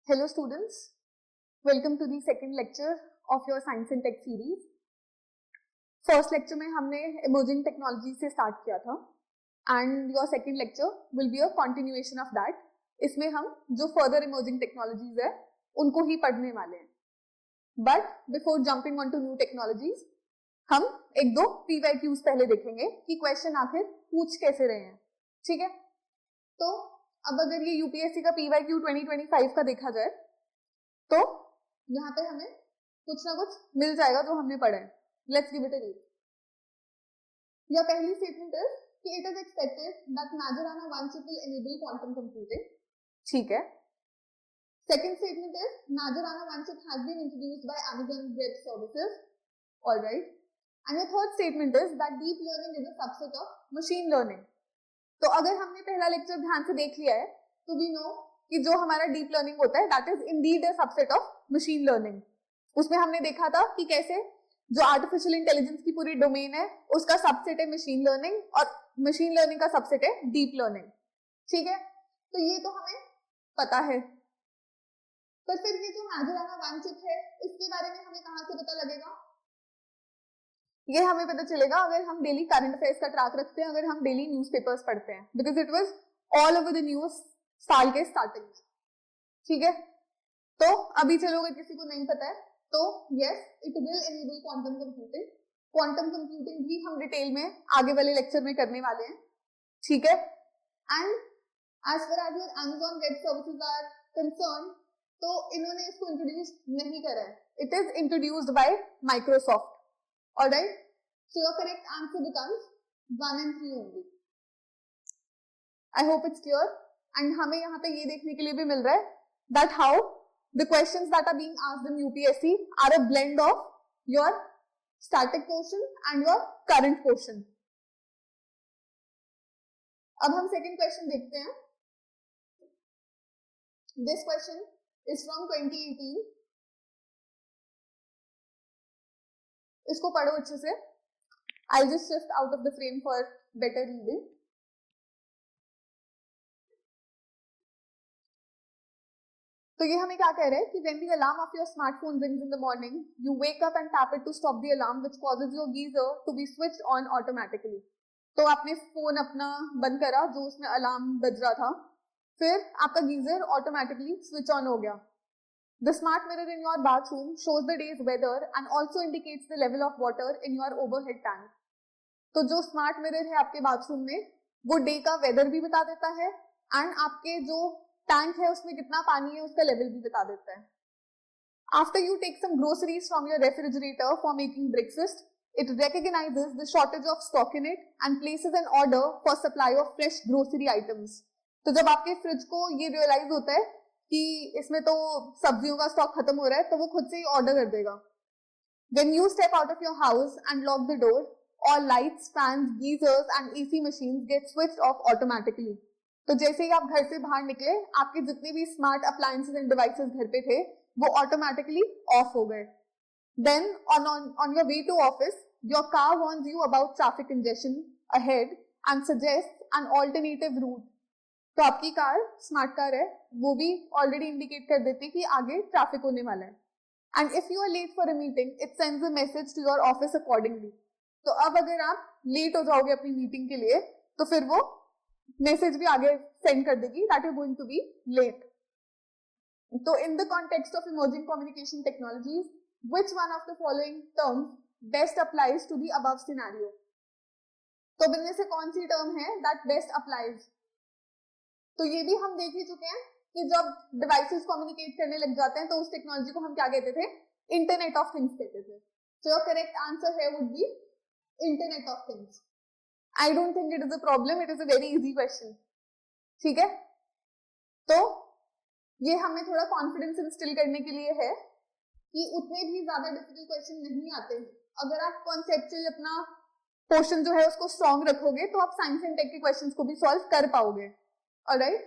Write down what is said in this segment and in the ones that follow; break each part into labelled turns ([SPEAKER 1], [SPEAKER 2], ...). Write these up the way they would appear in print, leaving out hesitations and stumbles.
[SPEAKER 1] Hello students, welcome to the second lecture of your Science and Tech series. First lecture में हमने emerging technology से start किया था and your second lecture will be a continuation of that. इसमें हम जो further emerging technologies है उनको ही पढ़ने वाले हैं. But before jumping on to new technologies, हम एक दो PYQs पहले देखेंगे कि question आखिर पूछ कैसे रहे हैं. ठीक है? तो अब अगर ये यूपीएससी का PYQ 2025 का देखा जाए तो यहाँ पे हमें कुछ ना कुछ मिल जाएगा जो हमने पढ़ा है. Let's give it a read. या पहली स्टेटमेंट है कि it is expected that Majorana 1 chip will enable quantum computing. ठीक है. सेकंड स्टेटमेंट है Majorana 1 chip has been introduced by Amazon Web Services. All right. And your third statement is that deep learning is a subset of machine learning. तो अगर हमने पहला lecture ध्यान से देख लिया है तो वी नो कि जो हमारा डीप लर्निंग होता है that is indeed a subset of machine learning. उसमें हमने देखा था कि कैसे जो आर्टिफिशियल इंटेलिजेंस की पूरी डोमेन है उसका सबसेट है मशीन लर्निंग और मशीन लर्निंग का सबसेट है डीप लर्निंग. ठीक है, तो ये तो हमें पता है. पर फिर ये जो Majorana 1 chip है इसके बारे में हमें कहाँ से पता लगेगा? ये हमें पता चलेगा अगर हम डेली करंट अफेयर्स का ट्रैक रखते हैं, अगर हम डेली न्यूज़पेपर्स पढ़ते हैं, because it was all over the news साल के स्टार्टिंग में. ठीक है, तो अभी चलो अगर किसी को नहीं पता है तो yes it will enable quantum computing. Quantum computing भी हम डिटेल में आगे वाले लेक्चर में करने वाले हैं. ठीक है, and as far as your Amazon Web Services are concern तो इन्होंने इसको इंट्रोड्यूस नहीं करा है. It is introduced by Microsoft. All right, so your correct answer becomes 1 and 3 only. I hope it's clear. And हमें यहाँ पे ये देखने के लिए भी मिल रहा है that how the questions that are being asked in UPSC are a blend of your static portion and your current portion. अब हम second question देखते हैं. This question is from 2018. इसको पढ़ो अच्छे से. I'll just shift out of the frame for better reading. तो ये हमें क्या कह रहे हैं कि when the alarm of your smartphone rings in the morning, you wake up and tap it to stop the alarm, which causes your geyser to be switched on automatically. तो आपने फोन अपना बंद करा जो उसमें अलार्म बज रहा था, फिर आपका गीजर ऑटोमेटिकली स्विच ऑन हो गया. The smart mirror in your bathroom shows the day's weather and also indicates the level of water in your overhead tank. तो जो स्मार्ट मिरर है आपके बाथरूम में वो डे का वेदर भी बता देता है एंड आपके जो टैंक है उसमें कितना पानी है उसका लेवल भी बता देता है. After you take some groceries from your refrigerator for making breakfast, it recognizes the shortage of stock in it and places an order for supply of fresh grocery items. तो जब आपके फ्रिज को ये realise होता है कि इसमें तो सब्जियों का स्टॉक खत्म हो रहा है तो वो खुद से ही ऑर्डर कर देगा. When you step out of your house and lock the door, all lights, fans, geysers and AC machines get switched off automatically. तो जैसे ही आप घर से बाहर निकले आपके जितने भी स्मार्ट अप्लायंसेस एंड डिवाइसेस घर पे थे वो ऑटोमेटिकली ऑफ हो गए. Then on your way to office, your car warns you about traffic congestion ahead and suggests an alternative route. तो आपकी कार स्मार्ट कार है वो भी ऑलरेडी इंडिकेट कर देती है कि आगे ट्रैफिक होने वाला है. And if you are late for a meeting it sends a message to your office accordingly. तो अब अगर आप लेट हो जाओगे अपनी मीटिंग के लिए तो फिर वो मैसेज भी आगे सेंड कर देगी that you are going to be late. तो in the context of emerging communication technologies which one of the following terms best applies to the above scenario? तो इनमें से कौन सी टर्म है दैट बेस्ट अप्लाइज? तो ये भी हम देख ही चुके हैं कि जब डिवाइसेस कम्युनिकेट करने लग जाते हैं तो उस टेक्नोलॉजी को हम क्या कहते थे? इंटरनेट ऑफ थिंग्स कहते थे. सो योर करेक्ट आंसर है would be internet of things. I don't think it is a problem, it is a very easy question. ठीक है, तो ये हमें थोड़ा कॉन्फिडेंस इंस्टिल करने के लिए है कि उतने भी ज्यादा डिफिकल्ट क्वेश्चन नहीं आते हैं. अगर आप कॉन्सेप्चुअल अपना पोर्शन जो है उसको स्ट्रॉन्ग रखोगे तो आप साइंस एंड टेक के क्वेश्चंस को भी सॉल्व कर पाओगे. ऑलराइट,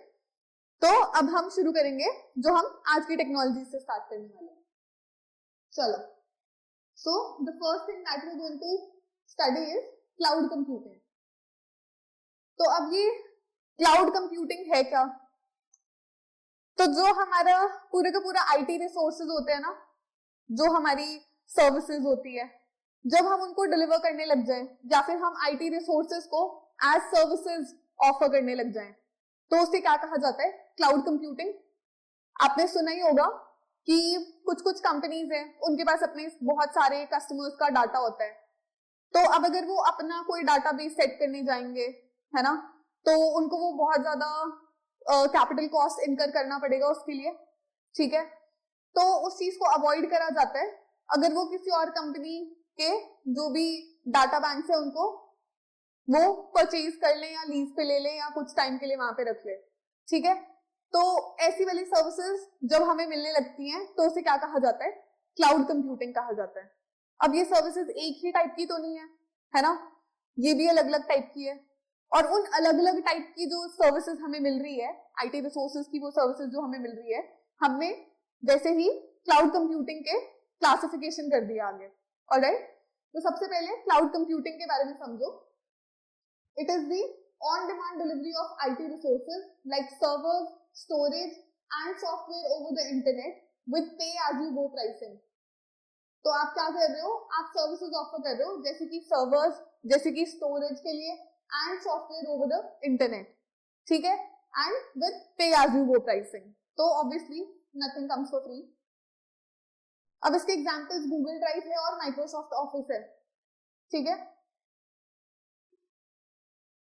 [SPEAKER 1] तो अब हम शुरू करेंगे जो हम आज की टेक्नोलॉजी से स्टार्ट करने वाले हैं. चलो, so the first thing that we are going to study is cloud computing. तो अब ये क्लाउड कंप्यूटिंग है क्या? तो जो हमारा पूरे का पूरा आईटी रिसोर्सेज होते हैं ना, जो हमारी सर्विसेज होती है, जब हम उनको डिलीवर करने लग जाएं या फिर हम आईटी रिसोर्सेज को एज सर्विसेज ऑफर करने लग जाएं, तो उसे क्या कहा जाता है? Cloud computing. आपने सुना ही होगा कि कुछ कुछ कंपनीज हैं, उनके पास अपने बहुत सारे कस्टमर्स का डाटा होता है, तो अब अगर वो अपना कोई डाटाबेस सेट करने जाएंगे, है ना, तो उनको वो बहुत ज्यादा कैपिटल कॉस्ट इनकर करना पड़ेगा उसके लिए, ठीक है। तो उस चीज को अवॉइड करा जाता है अगर वो किसी और कंपनी के जो भी डाटा बैंक है उनको वो परचेज कर ले या लीज पे ले ले या कुछ टाइम के लिए वहां पे रख ले, ठीक है। तो ऐसी वाली सर्विसेज जब हमें मिलने लगती हैं तो उसे क्या कहा जाता है? क्लाउड कंप्यूटिंग कहा जाता है। अब ये सर्विसेज एक ही टाइप की तो नहीं है ना, ये भी अलग अलग टाइप की है, और उन अलग अलग टाइप की जो सर्विसेज हमें मिल रही है, आईटी रिसोर्सेज की वो सर्विसेज जो हमें मिल रही है, हमने जैसे ही क्लाउड कंप्यूटिंग के क्लासिफिकेशन कर दिया आगे। ऑलराइट, तो सबसे पहले क्लाउड कंप्यूटिंग के बारे में समझो। It is the on demand delivery of IT resources like servers, storage and software over the internet with पे एज यू गो प्राइसिंग। तो आप क्या कर रहे हो? आप सर्विसेज ऑफर कर रहे हो, जैसे कि सर्वर्स, जैसे कि स्टोरेज के लिए, and software over the internet, ठीक है, एंड विद पे एज यू गो प्राइसिंग। तो obviously nothing comes for free. अब इसके एग्जांपल्स गूगल ड्राइव है और माइक्रोसॉफ्ट ऑफिस है, ठीक है।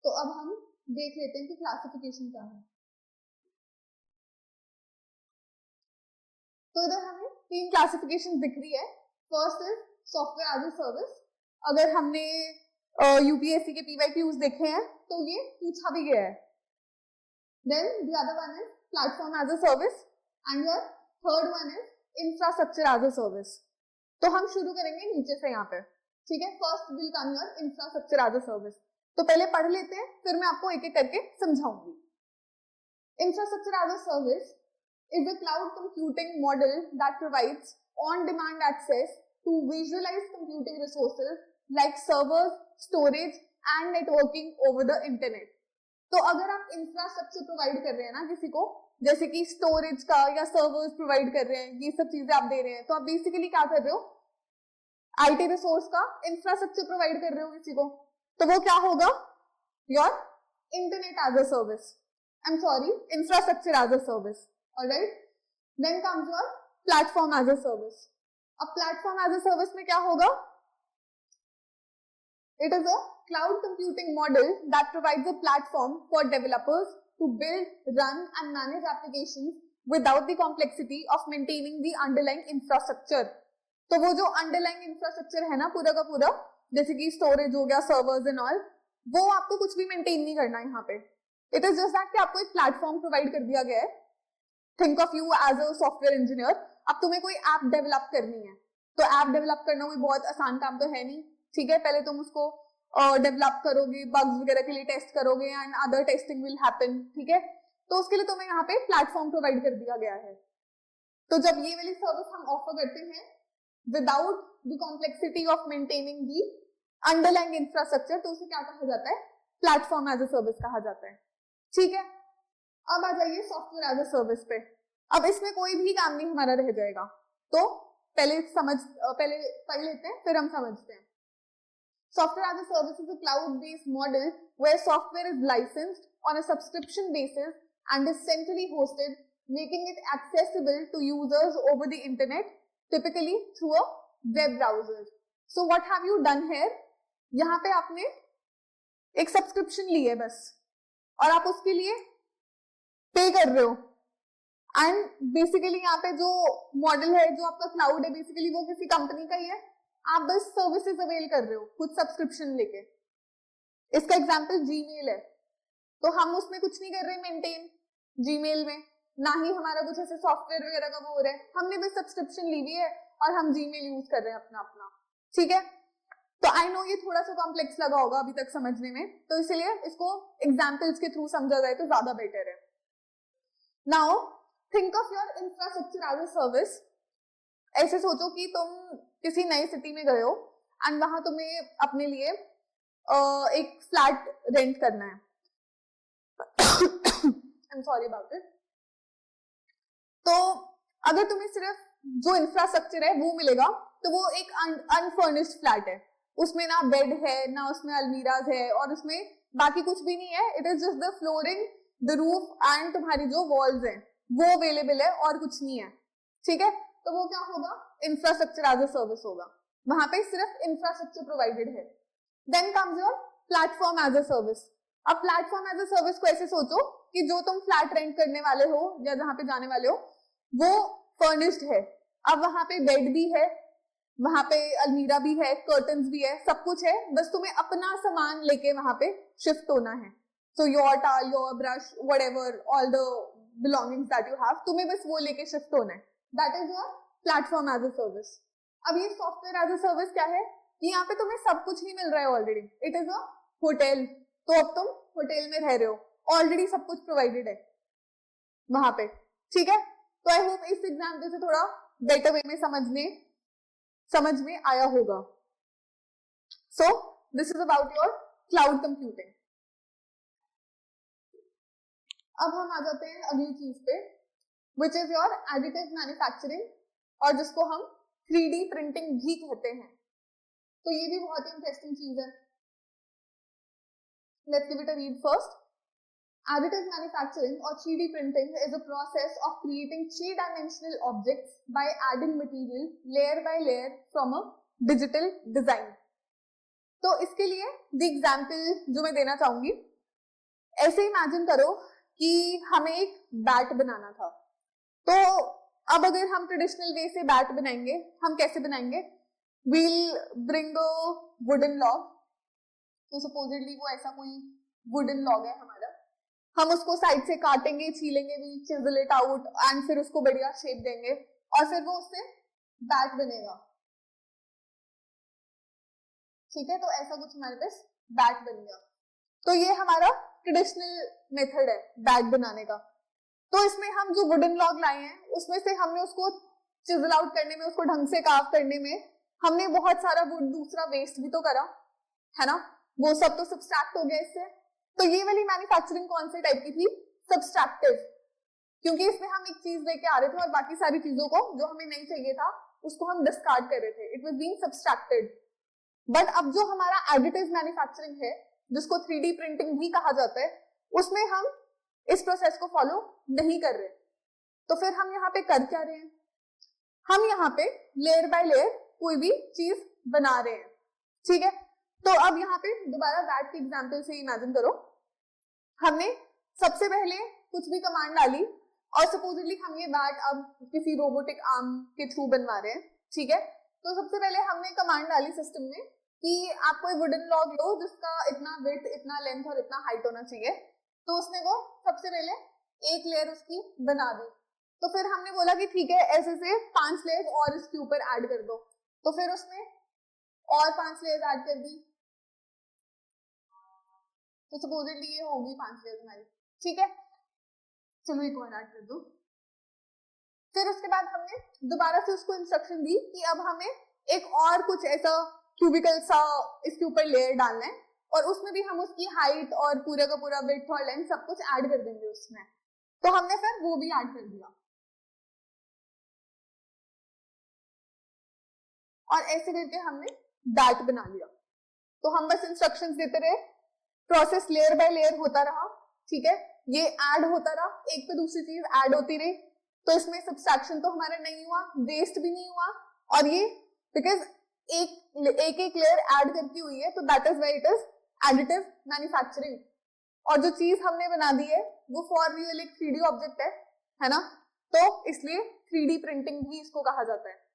[SPEAKER 1] तो अब हम देख लेते हैं कि क्लासिफिकेशन क्या है। तो इधर हमें तीन क्लासिफिकेशन दिख रही है। First is software as a service. अगर हमने यूपीएससी के पीवाईक्यूज देखे हैं तो ये पूछा भी गया है। Then the other one is platform as a service and your third one is infrastructure as a service. तो हम शुरू करेंगे नीचे से यहाँ पे, ठीक है। First will come your infrastructure as a service. तो पहले पढ़ लेते हैं, फिर मैं आपको एक एक करके समझाऊंगी। Infrastructure as a service is a cloud computing model that provides on-demand access to visualize computing resources like servers, storage and networking over the internet. तो अगर आप इंफ्रास्ट्रक्चर प्रोवाइड कर रहे हैं ना किसी को, जैसे कि स्टोरेज का या सर्वर्स प्रोवाइड कर रहे हैं, ये सब चीजें आप दे रहे हैं, तो आप बेसिकली क्या कर रहे हो? आईटी रिसोर्स का इंफ्रास्ट्रक्चर प्रोवाइड कर रहे हो किसी को, तो वो क्या होगा? Your internet as a service, I am sorry, infrastructure as a service. Alright, then comes your platform as a service. अब platform as a service में क्या होगा? It is a cloud computing model that provides a platform for developers to build, run and manage applications without the complexity of maintaining the underlying infrastructure. तो वो जो underlying infrastructure है ना पूरा का पूरा, जैसे कि storage हो गया, servers and all, वो आपको कुछ भी maintain नहीं करना है यहाँ पे। It is just that कि आपको एक platform provide कर दिया गया है। Think of you as a software engineer. अब तुम्हें कोई ऐप डेवलप करनी है, तो ऐप डेवलप करना कोई बहुत आसान काम तो है नहीं, ठीक है। पहले तुम उसको डेवलप करोगे, बग्स वगैरह के लिए टेस्ट करोगे and other testing will happen, ठीक है। तो उसके लिए तुम्हें यहाँ पे प्लेटफॉर्म प्रोवाइड कर दिया गया है। तो जब ये वाली सर्विस हम ऑफर करते हैं without the complexity of maintaining the underlying infrastructure, तो उसे क्या कहा जाता है? प्लेटफॉर्म एज अ सर्विस कहा जाता है, ठीक है। अब आ जाइए सॉफ्टवेयर एज अ सर्विस पे। अब इसमें कोई भी काम नहीं हमारा रह जाएगा, तो पहले पढ़ लेते हैं फिर हम समझते हैं। Software as a service is a cloud based model where software is licensed on a subscription basis and is centrally hosted, making it accessible to users over the internet, typically through a web browser. So what have you done here? यहाँ पे आपने एक subscription ली है बस, और आप उसके लिए पे कर रहे हो, एंड बेसिकली यहाँ पे जो मॉडल है, जो आपका क्लाउड है, बेसिकली वो किसी कंपनी का ही है। आप बस सर्विसेज अवेल कर रहे हो कुछ सब्सक्रिप्शन लेके। इसका एग्जांपल जीमेल है, तो हम उसमें कुछ नहीं कर रहे मेंटेन जीमेल में, ना ही हमारा कुछ ऐसे सॉफ्टवेयर वगैरह का वो हो रहा है, हमने बस सब्सक्रिप्शन ली हुई है और हम जीमेल यूज कर रहे हैं अपना अपना, ठीक है। तो आई नो ये थोड़ा सा कॉम्प्लेक्स लगा होगा अभी तक समझने में, तो इसलिए इसको एग्जाम्पल्स के थ्रू समझा जाए तो ज्यादा बेटर है। Now think of your infrastructure as a service. ऐसे सोचो कि तुम किसी नई सिटी में गए हो एंड वहां तुम्हें अपने लिए एक फ्लैट रेंट करना है। आई एम सॉरी अबाउट इट। तो अगर तुम्हें सिर्फ जो इंफ्रास्ट्रक्चर है वो मिलेगा तो वो एक अनफर्निश्ड फ्लैट है, उसमें ना बेड है ना उसमें अलमीराज है और उसमें बाकी कुछ भी नहीं है, it is just the flooring, the roof and तुम्हारी जो वॉल्स हैं वो अवेलेबल है और कुछ नहीं है, ठीक है। तो वो क्या होगा, इंफ्रास्ट्रक्चर एज अ सर्विस होगा, वहां पे सिर्फ इंफ्रास्ट्रक्चर प्रोवाइडेड है। Then comes your platform as a service. अब प्लेटफॉर्म एज अ सर्विस को ऐसे सोचो कि जो तुम फ्लैट रेंट करने वाले हो या जहां पे जाने वाले हो वो फर्निश्ड है, अब वहां पे बेड भी है, वहां पे अलमीरा भी है, कर्टन्स भी है, सब कुछ है, बस तुम्हें अपना सामान लेके वहां पे शिफ्ट होना है। So your towel, your brush, whatever, all the belongings that you have, तुम्हें बस वो लेके शिफ्ट होना है। That is your platform as a service. अब ये सॉफ्टवेयर एज अ सर्विस क्या है कि यहाँ पे तुम्हें सब कुछ ही मिल रहा है already, it is a hotel, तो अब तुम होटल में रह रहे हो, ऑलरेडी सब कुछ प्रोवाइडेड है वहां पे, ठीक है। तो आई होप इस एग्जाम्पल से थोड़ा बेटर वे में समझ में आया होगा। So this is about your cloud computing. अब हम आ जाते हैं अगली चीज पे, which is your additive manufacturing, और जिसको हम 3D प्रिंटिंग भी कहते हैं। तो ये भी बहुत ही इंटरेस्टिंग चीज है। Let's give it a read first. Additive manufacturing or 3D printing is a process of creating three-dimensional objects by adding material layer by layer from a digital design. तो इसके लिए the example जो मैं देना चाहूंगी, ऐसे इमेजिन करो कि हमें एक बैट बनाना था। तो अब अगर हम ट्रेडिशनल वे से बैट बनाएंगे, हम कैसे बनाएंगे? We'll bring a wooden log, तो supposedly वो ऐसा कोई wooden log है हमारा, हम उसको साइड से काटेंगे, छीलेंगे भी, चिजल इट आउट एंड फिर उसको बढ़िया शेप देंगे और फिर वो उससे बैट बनेगा, ठीक है। तो ऐसा कुछ हमारे पास बैट बन गया। तो ये हमारा ट्रेडिशनल मेथड है बैट बनाने का। तो इसमें हम जो वुडन लॉग लाए हैं उसमें से हमने उसको चिजल आउट करने में, उसको ढंग से कार्व करने में हमने बहुत सारा वुड दूसरा वेस्ट भी तो करा है ना, वो सब तो सब्सट्रैक्ट हो गया इससे। तो ये वाली मैन्युफैक्चरिंग कौन से टाइप की थी? सब्सट्रैक्टिव, क्योंकि इसमें हम एक चीज लेके आ रहे थे और बाकी सारी चीजों को जो हमें नहीं चाहिए था उसको हम डिस्कार्ड कर रहे थे, it was being subtracted. But अब जो हमारा एडिटिव मैन्युफैक्चरिंग है, जिसको 3D प्रिंटिंग भी कहा जाता है, उसमें हम इस प्रोसेस को फॉलो नहीं कर रहे। तो फिर हम यहाँ पे कर क्या रहे हैं? हम यहाँ पे लेयर बाय लेयर कोई भी चीज बना रहे हैं, ठीक है। तो अब यहाँ पे दोबारा बैट के एग्जाम्पल से इमेजिन करो, हमने सबसे पहले कुछ भी कमांड डाली और सपोजिटली हम ये बैट अब किसी रोबोटिक आर्म के थ्रू बनवा रहे हैं, ठीक है। तो सबसे पहले हमने कमांड डाली सिस्टम में कि आप कोई वुडन लॉग लो जिसका इतना विड्थ, इतना लेंथ और इतना हाइट होना चाहिए। तो उसने वो सबसे पहले एक लेयर उसकी बना दी। तो फिर हमने बोला कि ठीक है, ऐसे से 5 लेयर और इसके ऊपर ऐड कर दो। तो फिर उसने और 5 लेयर ऐड कर दी, तो सपोजिटली ये होगी 5 लेयर हमारी, ठीक है। चलो एक और ऐड कर दो। फिर उसके बाद हमने दोबारा से उसको इंस्ट्रक्शन दी कि अब हमें एक और कुछ ऐसा क्यूबिकल सा इसके ऊपर लेयर डालना है और उसमें भी हम उसकी हाइट और पूरा का पूरा विड्थ और लेंथ सब कुछ ऐड कर देंगे उसमें। तो हमने फिर वो भी ऐड कर दिया और ऐसे करके हमने बैट बना लिया। तो हम बस इंस्ट्रक्शंस देते रहे, प्रोसेस लेयर बाय लेयर होता रहा, ठीक है। ये ऐड होता रहा, एक पे दूसरी चीज ऐड होती रही। तो इसमें सब्सट्रैक्शन तो हमारा नहीं हुआ, वेस्ट भी नहीं हुआ, और ये बिकॉज एक लेयर ऐड करती हुई है, तो that is why it is additive manufacturing. और जो चीज हमने बना दी है वो फॉर रियल एक 3D ऑब्जेक्ट है ना, तो इसलिए 3D प्रिंटिंग भी इसको कहा जाता है।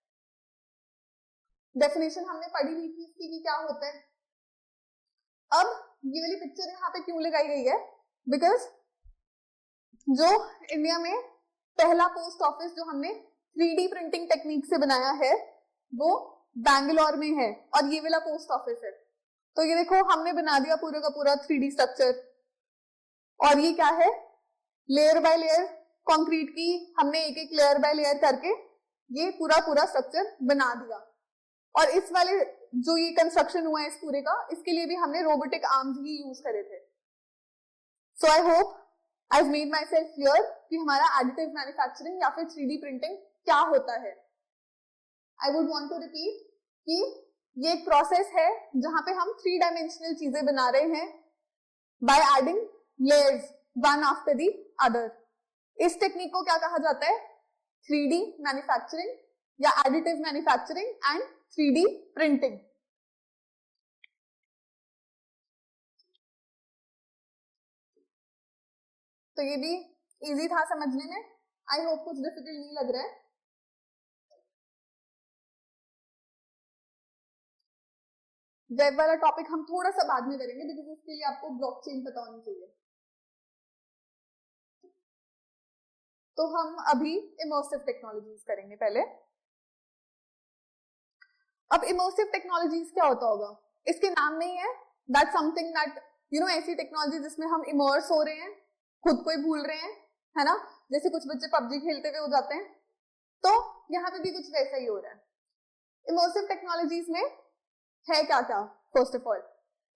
[SPEAKER 1] डेफिनेशन हमने पढ़ी ली थी इसकी कि क्या होता है। अब ये वाली पिक्चर यहाँ पे क्यों लगाई गई है? बिकॉज जो इंडिया में पहला पोस्ट ऑफिस जो हमने 3D प्रिंटिंग टेक्निक से बनाया है वो बैंगलोर में है, और ये वाला पोस्ट ऑफिस है। तो ये देखो हमने बना दिया पूरा का पूरा 3D स्ट्रक्चर, और ये क्या है? लेयर बाय लेयर कंक्रीट की हमने एक एक लेयर बाय लेयर करके ये पूरा पूरा स्ट्रक्चर बना दिया। और इस वाले जो ये कंस्ट्रक्शन हुआ है इस पूरे का, इसके लिए भी हमने रोबोटिक आर्म्स ही यूज करे थे। So I hope I've made myself clear कि हमारा additive manufacturing या फिर 3D printing क्या होता है. I would want to repeat कि ये एक प्रोसेस है जहां पे हम 3 डायमेंशनल चीजें बना रहे हैं by adding layers one after the other. इस टेक्निक को क्या कहा जाता है? 3D मैन्युफैक्चरिंग या additive manufacturing and 3D printing. तो ये भी इजी था समझने में. आई होप कुछ डिफिकल्ट नहीं लग रहा है. वेब वाला टॉपिक हम थोड़ा सा बाद में करेंगे बिकॉज उसके लिए आपको ब्लॉकचेन पता होनी चाहिए. तो हम अभी इमर्सिव टेक्नोलॉजीज करेंगे पहले. अब इमर्सिव टेक्नोलॉजीज क्या होता होगा? इसके नाम में ही है दैट समथिंग दैट ऐसी टेक्नोलॉजी जिसमें हम इमर्स हो रहे हैं, खुद को ही भूल रहे हैं, है ना. जैसे कुछ बच्चे पबजी खेलते हुए हो जाते हैं, तो यहाँ पे भी कुछ वैसा ही हो रहा है. इमर्सिव टेक्नोलॉजीज में है क्या क्या? फर्स्ट ऑफ ऑल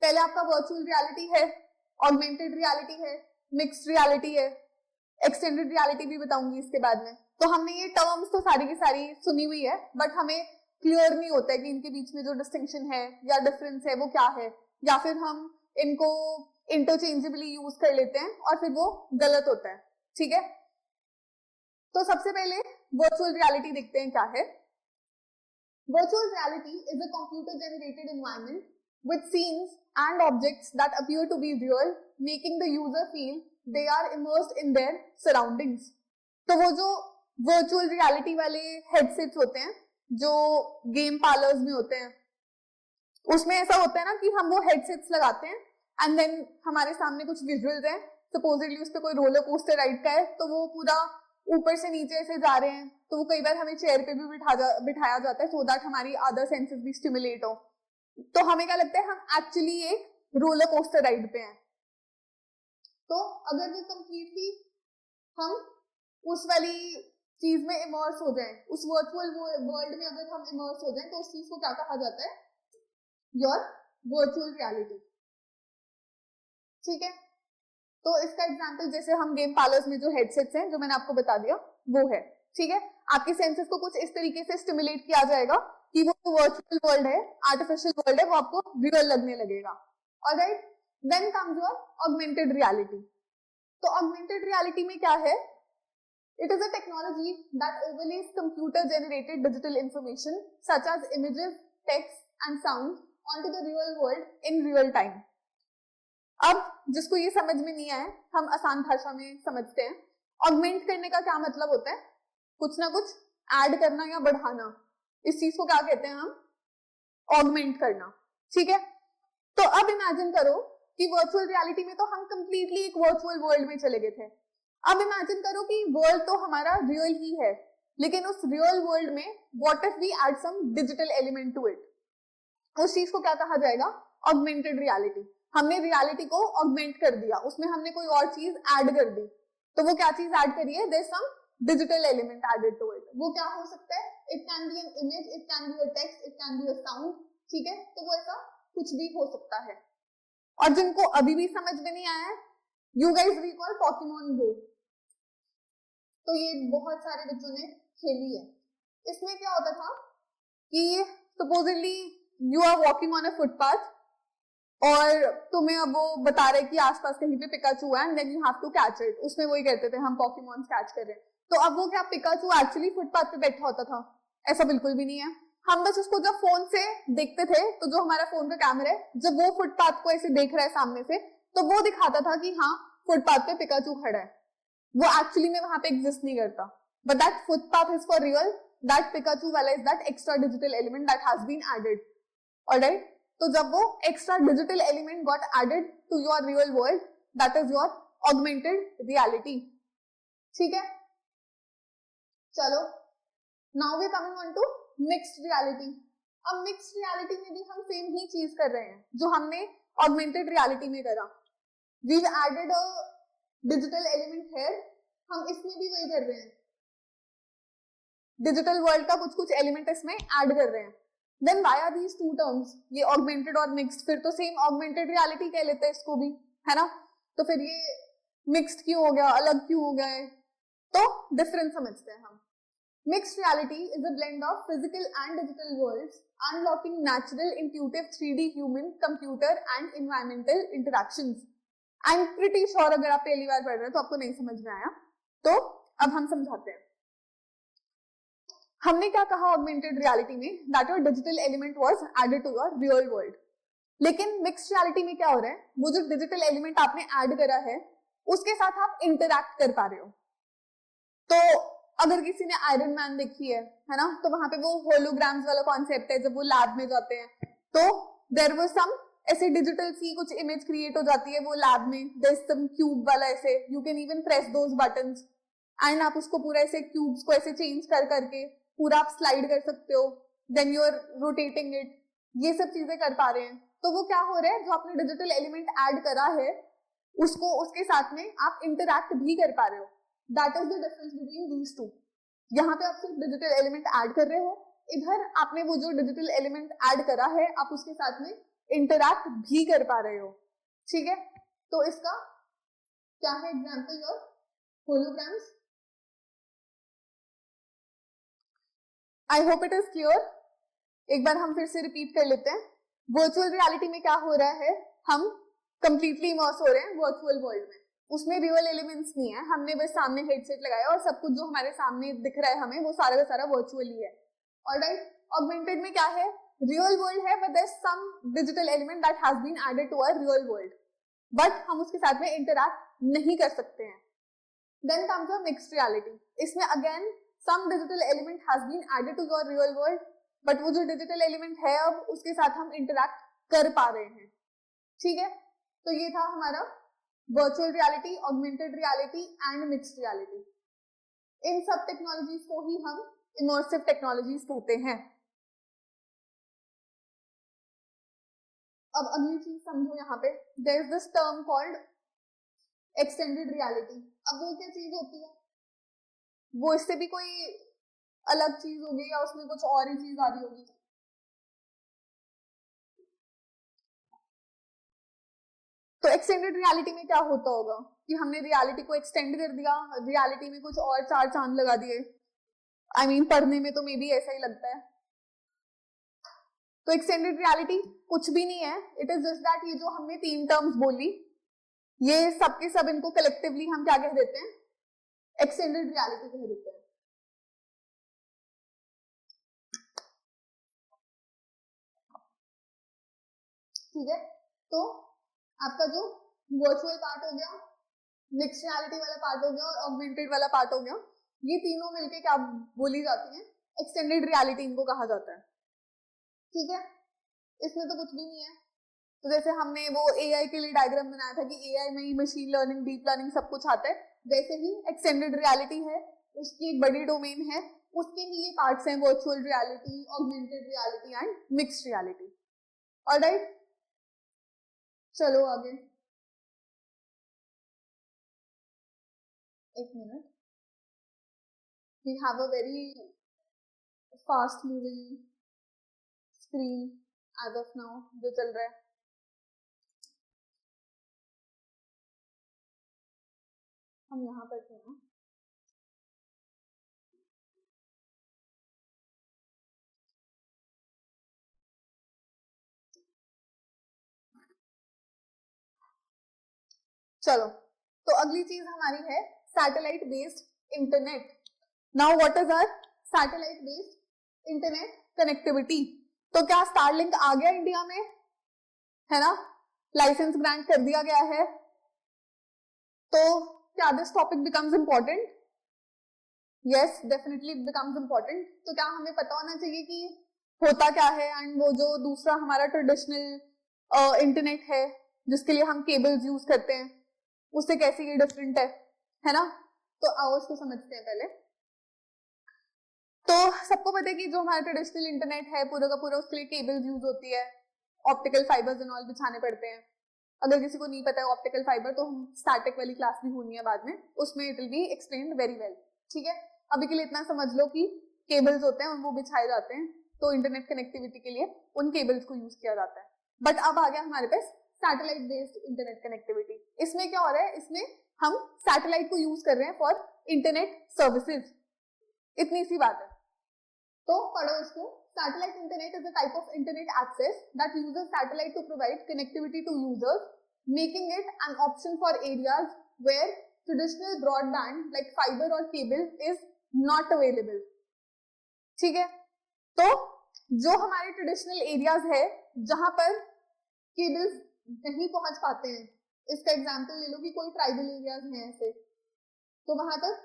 [SPEAKER 1] पहले आपका वर्चुअल रियलिटी है, ऑगमेंटेड रियलिटी है, मिक्स्ड रियलिटी है, एक्सटेंडेड रियलिटी भी बताऊंगी इसके बाद में. तो हमने ये टर्म्स तो सारी की सारी सुनी हुई है, बट हमें क्लियर नहीं होता है कि इनके बीच में जो डिस्टिंक्शन है या डिफरेंस है वो क्या है, या फिर हम इनको इंटरचेंजेबली यूज कर लेते हैं और फिर वो गलत होता है. ठीक है, तो सबसे पहले वर्चुअल रियलिटी देखते हैं क्या है. Virtual reality is a computer-generated environment with scenes and objects that appear to be real, making the user feel they are immersed in their surroundings. तो वो जो virtual reality वाले headsets होते हैं जो गेम पार्लर्स में होते हैं, उसमें ऐसा होता है ना कि हम वो headsets लगाते हैं एंड देन हमारे सामने कुछ विजुअल्स हैं. सपोजिटली उस पर कोई रोलर कोस्टर राइड का है, तो वो पूरा ऊपर से नीचे से जा रहे हैं, तो वो कई बार हमें चेयर पे भी बिठाया जाता है सो दैट हमारी अदर सेंसेस भी स्टिमुलेट हो. तो हमें क्या लगता है हम एक्चुअली एक रोलर कोस्टर राइड पे हैं. तो अगर वो कंप्लीटली हम उस वाली चीज में इमर्स हो जाएं, उस वर्चुअल वर्ल्ड में अगर हम इमर्स हो जाएं, तो उस चीज को क्या कहा जाता है? Your virtual reality. ठीक है, तो इसका एग्जांपल जैसे हम गेम पार्लर्स में जो हेडसेट्स हैं जो मैंने आपको बता दिया वो है. ठीक है, आपके सेंसेस को कुछ इस तरीके से स्टिमुलेट किया जाएगा कि वो वर्चुअल वर्ल्ड है, आर्टिफिशियल वर्ल्ड है, वो आपको रियल लगने लगेगा. Alright, then comes your augmented reality. तो ऑगमेंटेड रियलिटी में क्या है? It is a technology that overlays computer generated digital information such as images, text and sound onto the real world in real time. अब जिसको ये समझ में नहीं आया, हम आसान भाषा में समझते हैं. ऑगमेंट करने का क्या मतलब होता है? कुछ ना कुछ ऐड करना या बढ़ाना. इस चीज को क्या कहते हैं हम? ऑगमेंट करना. ठीक है, तो अब इमेजिन करो कि वर्चुअल रियलिटी में तो हम कंप्लीटली एक वर्चुअल वर्ल्ड में चले गए थे. अब इमेजिन करो कि वर्ल्ड तो हमारा रियल ही है, लेकिन उस रियल वर्ल्ड में what if we add some digital element to it? उस चीज को क्या कहा जाएगा? Augmented reality. हमने रियलिटी को ऑगमेंट कर दिया, उसमें हमने कोई और चीज ऐड कर दी. तो वो क्या चीज ऐड करी है? There is some digital element added to it. वो क्या हो सकता है? It can be an image, it can be a text, it can be a sound. ठीक है, तो वो ऐसा कुछ भी हो सकता है. और जिनको अभी भी समझ में नहीं आया है, यू गाइस रिकॉल पोकेमॉन गो. तो ये बहुत सारे बच्चों ने खेली है. इसमें क्या होता था कि supposedly you are walking on a footpath और तुम्हें अब वो बता रहे कि आसपास कहीं पे पिकाचू है and then you have to catch it. उसमें वही कहते थे हम पोकेमॉन्स कैच कर रहे हैं. तो अब वो क्या पिकाचू एक्चुअली फुटपाथ पे बैठा होता था? ऐसा बिल्कुल भी नहीं है. हम बस उसको जब फोन से देखते थे, तो जो हमारा फोन का कैमरा है, जब वो फुटपाथ को ऐसे देख रहा है सामने से, तो वो दिखाता था कि हाँ फुटपाथ पे पिकाचू खड़ा है. वो एक्चुअली में वहां पे एग्जिस्ट नहीं करता, but that footpath is for real. That Pikachu वाला is that extra digital element that has been added. Alright, तो जब वो extra digital element got added to your real world, that is your augmented reality. ठीक है, चलो now we coming on to mixed reality. अब mixed reality में भी हम सेम ही चीज कर रहे हैं जो हमने ऑगमेंटेड रियलिटी में करा. We added a digital element here. हम इसमें भी वही कर रहे हैं, डिजिटल वर्ल्ड का कुछ कुछ एलिमेंट इसमें ऐड कर रहे हैं. Then why are these two terms, ये ऑगमेंटेड और मिक्स्ड? फिर तो सेम ऑगमेंटेड रियलिटी कह लेते हैं इसको भी, है ना. तो फिर ये मिक्स्ड क्यों हो गया, अलग क्यों हो गए, तो डिफरेंस समझते हैं हम। Mixed reality is a blend of physical and digital worlds, unlocking natural intuitive 3D human computer and environmental interactions. I am pretty sure अगर आप पहली बार पढ़ रहे हैं तो आपको नहीं समझ में आया, तो अब हम समझाते हैं। हमने क्या कहा ऑगमेंटेड रियलिटी में, that your digital element was added to your real world. लेकिन मिक्स्ड रियलिटी में क्या हो रहा है, वो जो डिजिटल एलिमेंट आपने ऐड करा है उसके साथ आप इंटरैक्ट कर पा रहे हो। तो अगर किसी ने आयरन मैन देखी है ना, तो वहां पे वो होलोग्राम्स वाला कॉन्सेप्ट है, जब वो लैब में जाते हैं तो देयर वाज सम ऐसे डिजिटल सी कुछ इमेज क्रिएट हो जाती है वो लैब में, देयर इज सम क्यूब वाला ऐसे, you can even press those buttons and आप उसको पूरा ऐसे क्यूब्स को ऐसे चेंज कर करके पूरा आप स्लाइड कर सकते हो, then you are rotating it, ये सब चीजें कर पा रहे हैं। तो वो क्या हो रहा है, जो आपने डिजिटल एलिमेंट ऐड करा है उसको उसके साथ में आप इंटरैक्ट भी कर पा रहे हो। That is the difference between these two. यहाँ पे आप सिर्फ डिजिटल एलिमेंट ऐड कर रहे हो, इधर आपने वो जो डिजिटल एलिमेंट ऐड करा है आप उसके साथ में इंटरैक्ट भी कर पा रहे हो। ठीक है, तो इसका क्या है example of holograms. I hope it is clear. एक बार हम फिर से रिपीट कर लेते हैं। वर्चुअल रियलिटी में क्या हो रहा है, हम कंप्लीटली इमर्स हो रहे हैं वर्चुअल वर्ल्ड में, उसमें रियल एलिमेंट्स नहीं है, हमने बस सामने हेडसेट लगाया और सब कुछ जो हमारे सामने दिख रहा है हमें वो सारा का सारा वर्चुअल ही है। ऑलराइट, ऑगमेंटेड में क्या है, रियल वर्ल्ड है but there is some digital element that has been added to our real world, but हम उसके साथ में इंटरैक्ट नहीं कर सकते हैं। Then comes a mixed reality, इसमें again some digital element has been added to your real world, but वो जो डिजिटल एलिमेंट है अब उसके साथ हम इंटरैक्ट कर पा रहे हैं। ठीक है, तो ये था हमारा virtual reality, augmented reality and mixed reality. इन सब टेक्नोलॉजीज को ही हम इमर्सिव टेक्नोलॉजीज कहते हैं। अब अगली चीज समझो, यहाँ पे there is this term called extended reality. अब वो क्या चीज होती है, वो इससे भी कोई अलग चीज होगी या उसमें कुछ और ही चीज आ रही होगी। तो एक्सटेंडेड रियलिटी में क्या होता होगा कि हमने रियलिटी को एक्सटेंड कर दिया, रियलिटी में कुछ और चार चांद लगा दिए। आई मीन पढ़ने में तो मे बी ऐसा ही लगता है। तो एक्सटेंडेड रियलिटी कुछ भी नहीं है, इट इज जस्ट दैट ये जो हमने तीन टर्म्स बोली ये सबके सब इनको कलेक्टिवली हम क्या कह देते हैं, एक्सटेंडेड रियलिटी कह देते हैं। ठीक है, तो आपका जो वर्चुअल पार्ट हो गया, मिक्स्ड रियलिटी वाला पार्ट हो गया और ऑगमेंटेड वाला पार्ट हो गया, ये तीनों मिलके क्या बोली जाती है, एक्सटेंडेड रियलिटी इनको कहा जाता है। ठीक है, इसमें तो कुछ भी नहीं है। तो जैसे हमने वो एआई के लिए डायग्राम बनाया था कि एआई में ही मशीन लर्निंग, डीप लर्निंग सब कुछ आता है, वैसे ही एक्सटेंडेड रियलिटी है, उसकी एक बड़ी डोमेन है, उसके ही ये पार्ट्स हैं, virtual reality, augmented reality and mixed reality. Alright, चलो आगे। एक minute, we have a very fast moving screen as of now जो चल रहा है। हम यहाँ पर थे ना, चलो तो अगली चीज हमारी है satellite based internet. Now what is our satellite based internet connectivity. तो क्या स्टारलिंक आ गया इंडिया में, है ना, लाइसेंस ग्रांट कर दिया गया है, तो क्या this topic becomes important? Yes, definitely it becomes important. तो क्या हमें पता होना चाहिए कि होता क्या है, एंड वो जो दूसरा हमारा ट्रेडिशनल इंटरनेट है जिसके लिए हम केबल्स यूज करते हैं उससे कैसे ये डिफरेंट है ना। तो आओ इसको समझते हैं पहले। तो सबको पता है कि जो हमारा ट्रेडिशनल इंटरनेट है पूरा का पूरा उसके लिए केबल्स यूज होती है, ऑप्टिकल फाइबर्स एंड ऑल बिछाने पड़ते हैं। अगर किसी को नहीं पता है ऑप्टिकल फाइबर तो हम स्टैटिक वाली क्लास भी होनी है बाद में, उसमें it will be explained very well. ठीक है, अभी के लिए इतना समझ लो कि केबल्स होते हैं और वो बिछाए जाते हैं, तो इंटरनेट कनेक्टिविटी के लिए उन केबल्स को यूज किया जाता है। बट अब आ गया हमारे पास सैटेलाइट बेस्ड इंटरनेट कनेक्टिविटी। इसमें क्या हो रहा है, इसमें हम सैटेलाइट को यूज कर रहे हैं फॉर इंटरनेट सर्विसेज, इतनी सी बात है। तो पढ़ो इसको। Satellite internet is a type of internet access that uses satellite to provide connectivity to users, making it an option for areas where traditional broadband like fiber or cable is not available. ठीक है, तो जो हमारे traditional areas है जहां पर cables नहीं पहुंच पाते हैं, इसका एग्जांपल ले लो कि कोई ट्राइबल एरियाज हैं ऐसे, तो वहां तक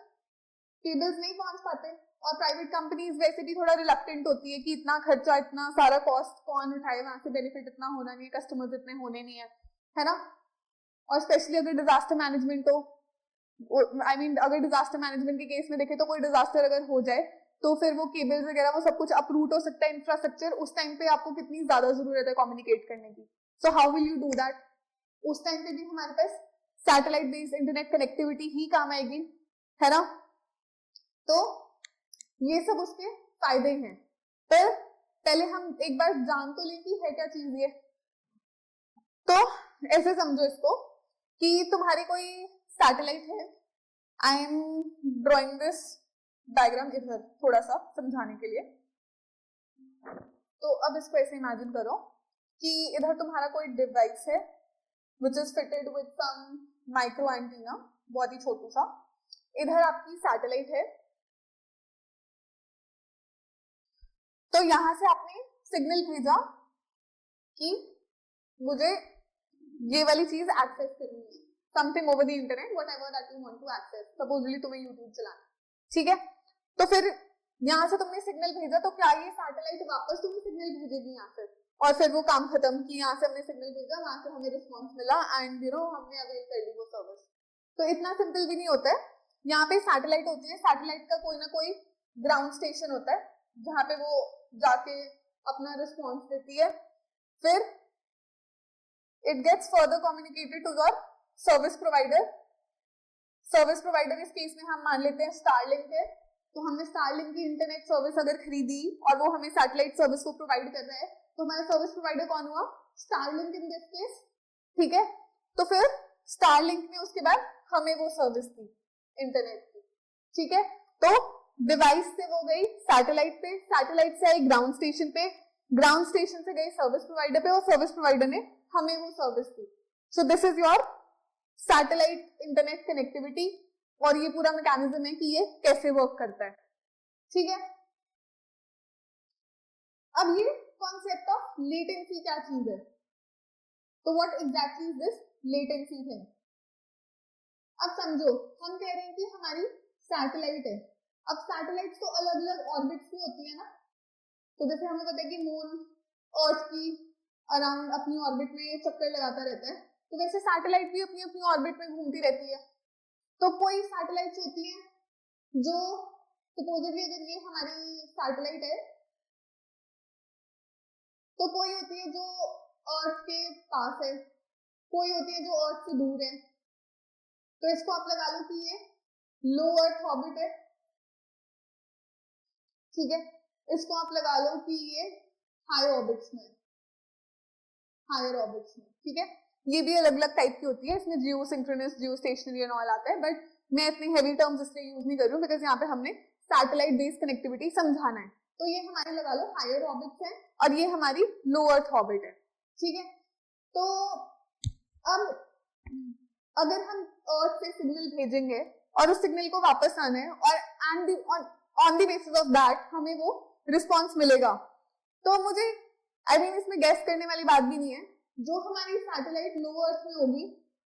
[SPEAKER 1] केबल्स नहीं पहुंच पाते, और प्राइवेट कंपनीज वैसे भी थोड़ा रिलक्टेंट होती है कि इतना खर्चा, इतना सारा कॉस्ट कौन उठाए, वहां से बेनिफिट इतना होना नहीं है, कस्टमर्स इतने होने नहीं है ना। और स्पेशली अगर डिजास्टर मैनेजमेंट हो, अगर डिजास्टर मैनेजमेंट के केस में देखें तो कोई डिजास्टर अगर हो जाए तो फिर वो केबल्स वगैरह वो सब कुछ अपरूट हो सकता है, इंफ्रास्ट्रक्चर, उस टाइम पे आपको कितनी ज्यादा जरूरत है कम्युनिकेट करने की। So how will you do that? उस टाइम पे भी हमारे पास सैटेलाइट बेस्ड इंटरनेट कनेक्टिविटी ही काम आएगी, है ना। तो ये सब उसके फायदे हैं, पर पहले हम एक बार जान तो लें कि है क्या चीज ये। तो ऐसे समझो इसको कि तुम्हारी कोई सैटेलाइट है, I am drawing this diagram इधर थोड़ा सा समझाने के लिए। तो अब इसको ऐसे इमेजिन करो कि इधर तुम्हारा कोई डिवाइस है which is fitted with some micro antenna, बहुत ही छोटू सा। इधर आपकी सैटेलाइट है, तो यहां से आपने सिग्नल भेजा कि मुझे ये वाली चीज एक्सेस करनी है, something over the internet, whatever that you want to access. Supposedly तुम्हें यूट्यूब चलाना, ठीक है। तो फिर यहां से तुमने सिग्नल भेजा, तो क्या ये सैटेलाइट वापस तुम्हें सिग्नल भेजेगी यहाँ से, और फिर वो काम खत्म कि यहाँ से हमने सिग्नल भेजा, वहां से हमें रिस्पॉन्स मिला एंड हमने अवेल कर ली वो सर्विस। तो इतना सिंपल भी नहीं होता है। यहाँ पे सैटेलाइट होती है, सैटेलाइट का कोई ना कोई ग्राउंड स्टेशन होता है जहाँ पे वो जाके अपना रिस्पॉन्स देती है, फिर it gets further communicated to your service provider. Service provider इस केस में हम मान लेते हैं स्टारलिंक है, तो हमने स्टारलिंक की इंटरनेट सर्विस अगर खरीदी और वो हमें सैटेलाइट सर्विस को प्रोवाइड कर रहा है, तो हमारा सर्विस प्रोवाइडर कौन हुआ? स्टारलिंक इन दिस केस, ठीक है। तो फिर स्टारलिंक ने उसके बाद हमें वो सर्विस दी इंटरनेट की, ठीक है। तो डिवाइस से वो गई सैटेलाइट पे, सैटेलाइट से आई ग्राउंड स्टेशन पे, ग्राउंड स्टेशन से गई सर्विस प्रोवाइडर पे, और सर्विस प्रोवाइडर ने हमें वो service the. So this is your satellite internet connectivity, और ये पूरा मैकेनिज्म है कि ये कैसे वर्क करता है, ठीक है। अब ये कॉन्सेप्ट ऑफ लेटेंसी क्या चीज है, तो what exactly is this latency thing? अब समझो हम कह रहे हैं कि हमारी सैटेलाइट है। अब सैटेलाइट्स तो अलग अलग ऑर्बिट्स में होती है ना, तो जैसे हमें पता है कि मून अर्थ की अराउंड अपनी ऑर्बिट में चक्कर लगाता रहता है, तो वैसे सैटेलाइट भी अपनी अपनी ऑर्बिट में घूमती रहती है। तो कोई सैटेलाइट्स होती हैं जो सपोजिटली अगर ये हमारी सैटेलाइट है, तो कोई होती है जो अर्थ के पास है, कोई होती है जो अर्थ से दूर है। तो इसको आप लगा लो कि ये लो अर्थ ऑर्बिट है, ठीक है। इसको आप लगा लो कि ये हाई ऑर्बिट्स में, हायर ऑर्बिट्स में, ठीक है। ये भी अलग अलग टाइप की होती है, इसमें geosynchronous, geostationary and all आता है, बट मैं इतनी हेवी टर्म्स इसलिए यूज नहीं कर रही हूँ बिकॉज यहाँ पे हमने सैटेलाइट बेस्ड कनेक्टिविटी समझाना है। तो ये हमारे लगा लो हायर ऑर्बिट्स है और ये हमारी लो अर्थ ऑर्बिट है, ठीक है। तो अब अगर हम अर्थ से सिग्नल भेजेंगे और उस सिग्नल को वापस आना है और on the basis of that हमें वो रिस्पॉन्स मिलेगा, तो मुझे इसमें गैस करने वाली बात भी नहीं है। जो हमारी सैटेलाइट लो अर्थ में होगी,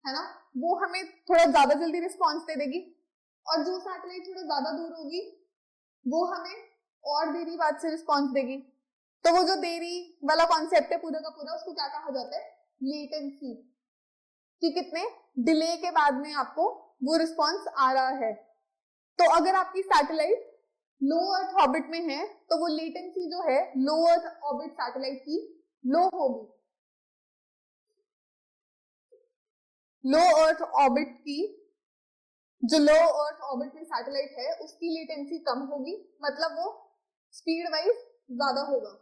[SPEAKER 1] है ना, वो हमें थोड़ा ज्यादा जल्दी रिस्पॉन्स दे देगी, और जो सैटेलाइट थोड़ा ज्यादा दूर होगी वो हमें और देरी बाद से रिस्पॉन्स देगी। तो वो जो देरी वाला कॉन्सेप्ट है पूरा का पूरा, उसको क्या कहा जाता है? लेटेंसी, कि कितने डिले के बाद में आपको वो रिस्पॉन्स आ रहा है। तो अगर आपकी सैटेलाइट लो अर्थ ऑर्बिट में है तो वो लेटेंसी जो है लो अर्थ ऑर्बिट सैटेलाइट की लो होगी। लो अर्थ ऑर्बिट की, जो लो अर्थ ऑर्बिट में सैटेलाइट है उसकी लेटेंसी कम होगी, मतलब वो स्पीड वाइज ज्यादा होगा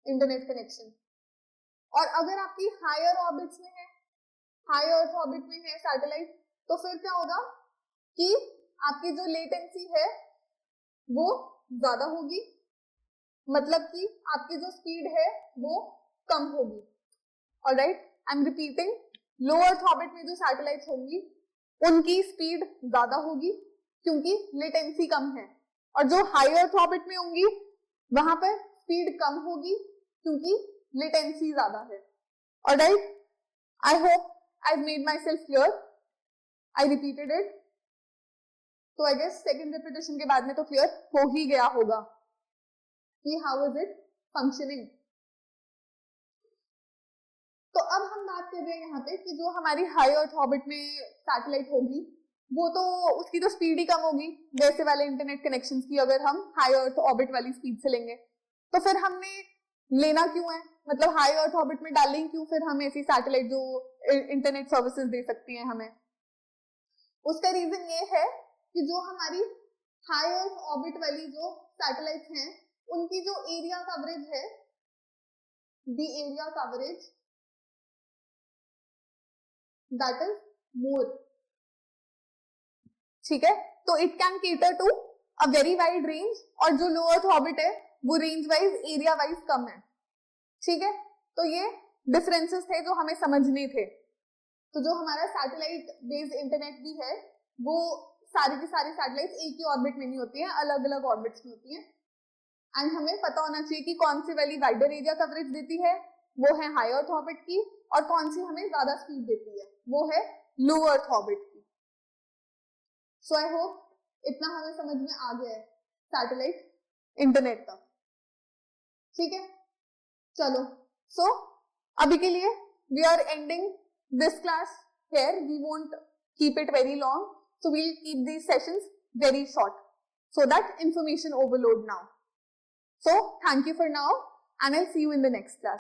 [SPEAKER 1] इंटरनेट कनेक्शन। और अगर आपकी हायर ऑर्बिट्स में है, हाई अर्थ ऑर्बिट में है सैटेलाइट, तो फिर क्या होगा कि आपकी जो लेटेंसी है वो ज्यादा होगी, मतलब कि आपकी जो स्पीड है वो कम होगी। Alright, I am repeating, low earth orbit में जो सैटेलाइट्स होंगी उनकी स्पीड ज्यादा होगी क्योंकि लेटेंसी कम है, और जो हाई अर्थ ऑर्बिट में होंगी वहां पर स्पीड कम होगी क्योंकि लेटेंसी ज्यादा है। Alright, I hope I made my self clear, I repeated it, तो आई गेस सेकेंड रिपीटेशन के बाद में तो क्लियर हो ही गया होगा कि हाउ इज इट फंक्शनिंग। तो अब हम बात कर रहे हैं यहाँ पे कि जो हमारी हाई अर्थ ऑर्बिट में सैटेलाइट होगी वो तो उसकी तो स्पीड ही कम होगी वैसे वाले इंटरनेट कनेक्शंस की, अगर हम हाई अर्थ ऑर्बिट वाली स्पीड से लेंगे। तो फिर हमने लेना क्यों है, मतलब हाई अर्थ ऑर्बिट में डालेंगे क्यों फिर हम ऐसी सैटेलाइट जो इंटरनेट सर्विसेज दे सकती हैं हमें। उसका रीजन ये है कि जो हमारी हाई अर्थ ऑर्बिट वाली जो सैटेलाइट हैं उनकी जो एरिया कवरेज है, the area coverage that is more, ठीक है। तो it can cater to a very wide range, और जो लो अर्थ ऑर्बिट है वो रेंज वाइज एरिया वाइज कम है, ठीक है। तो ये डिफरेंसेस थे जो हमें समझने थे। तो जो हमारा सैटेलाइट बेस्ड इंटरनेट भी है वो सारी की सारी सैटेलाइट एक ही ऑर्बिट में नहीं होती है, अलग अलग ऑर्बिट्स में होती है। एंड हमें पता होना चाहिए कि कौन सी वाली वाइडर एरिया कवरेज देती है, वो है हाई अर्थ ऑर्बिट की, और कौन सी हमें ज्यादा स्पीड देती है वो है लो अर्थ ऑर्बिट की। सो आई होप इतना हमें समझ में आ गया है सैटेलाइट इंटरनेट का, ठीक है। चलो, सो अभी के लिए we are ending this class here, we won't keep it very long, so we'll keep these sessions very short so that information overload now. So thank you for now and I'll see you in the next class.